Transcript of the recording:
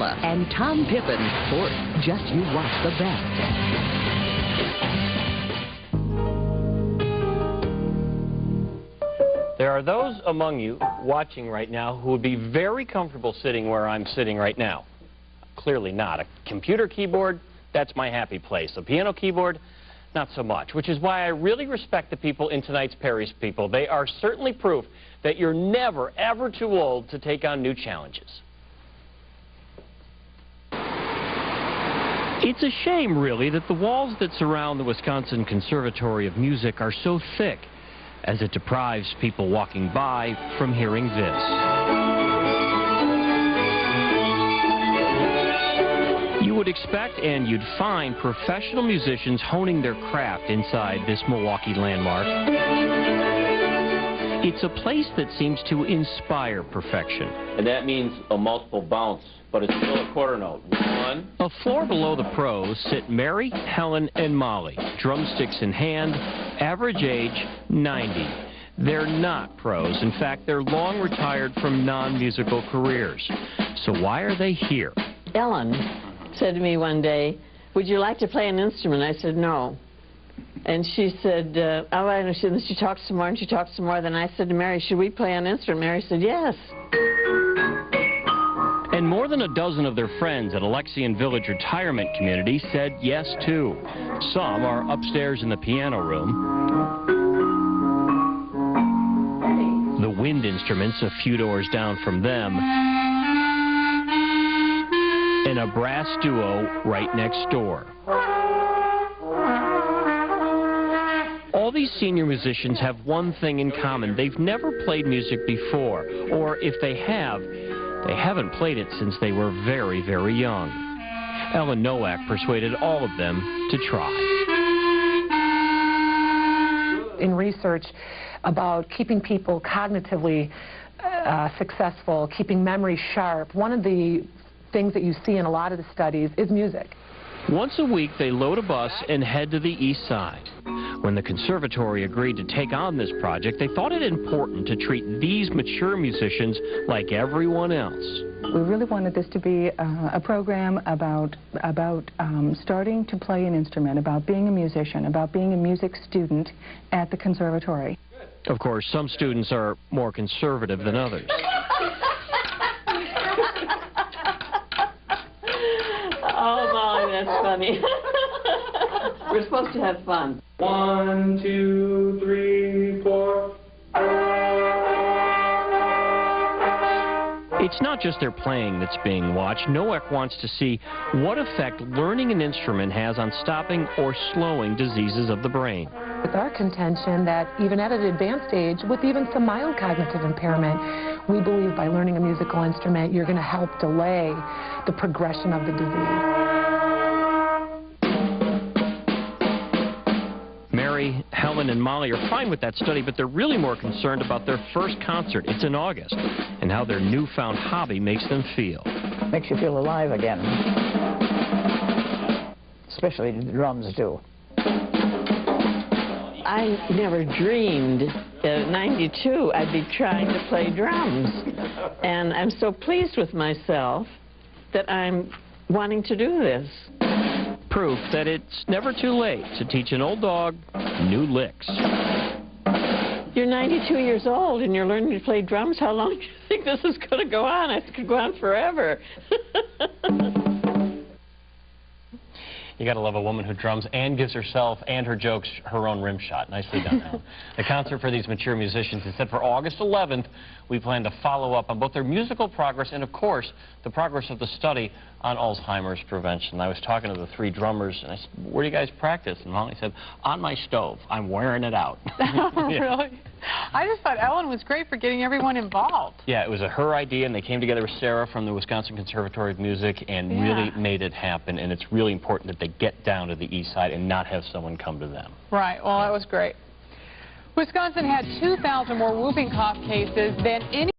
and Tom Pippin for Just You Watch the Best. There are those among you watching right now who would be very comfortable sitting where I'm sitting right now. Clearly not. A computer keyboard, that's my happy place. A piano keyboard, not so much, which is why I really respect the people in tonight's Perry's People. They are certainly proof that you're never, ever too old to take on new challenges. It's a shame, really, that the walls that surround the Wisconsin Conservatory of Music are so thick, as it deprives people walking by from hearing this. You would expect and you'd find professional musicians honing their craft inside this Milwaukee landmark. It's a place that seems to inspire perfection. And that means a multiple bounce, but it's still a quarter note. One. A floor below the pros sit Mary, Helen, and Molly, drumsticks in hand, average age 90. They're not pros. In fact, they're long retired from non-musical careers. So why are they here? Ellen said to me one day, "Would you like to play an instrument?" I said, "No." And she said, "Oh, I know." She talked some more, and she talked some more. Then I said to Mary, "Should we play an instrument?" Mary said, "Yes." And more than a dozen of their friends at Alexian Village Retirement Community said yes, too. Some are upstairs in the piano room. The wind instruments a few doors down from them. And a brass duo right next door. All these senior musicians have one thing in common. They've never played music before, or if they have, they haven't played it since they were very, very young. Ellen Nowak persuaded all of them to try. In research about keeping people cognitively successful, keeping memory sharp, one of the things that you see in a lot of the studies is music. Once a week, they load a bus and head to the east side. When the conservatory agreed to take on this project, they thought it important to treat these mature musicians like everyone else. We really wanted this to be a program about starting to play an instrument, about being a musician, about being a music student at the conservatory. Of course, some students are more conservative than others. Oh, Molly, that's funny. We're supposed to have fun. 1, 2, 3, 4. It's not just their playing that's being watched. Nowak wants to see what effect learning an instrument has on stopping or slowing diseases of the brain. With our contention that even at an advanced age, with even some mild cognitive impairment, we believe by learning a musical instrument, you're going to help delay the progression of the disease. Mary, Helen, and Molly are fine with that study, but they're really more concerned about their first concert. It's in August, and how their newfound hobby makes them feel. Makes you feel alive again. Especially the drums do. I never dreamed at 92 I'd be trying to play drums. And I'm so pleased with myself that I'm wanting to do this. Proof that it's never too late to teach an old dog new licks. You're 92 years old and you're learning to play drums. How long do you think this is going to go on? It could go on forever. You got to love a woman who drums and gives herself and her jokes her own rim shot. Nicely done, Helen. The concert for these mature musicians is set for August 11th. We plan to follow up on both their musical progress and, of course, the progress of the study on Alzheimer's prevention. I was talking to the three drummers, and I said, "Where do you guys practice?" And Molly said, "On my stove. I'm wearing it out." Really? I just thought Ellen was great for getting everyone involved. Yeah, it was her idea, and they came together with Sarah from the Wisconsin Conservatory of Music and really made it happen. And it's really important that they get down to the east side and not have someone come to them. Right. Well, that was great. Wisconsin had 2,000 more whooping cough cases than any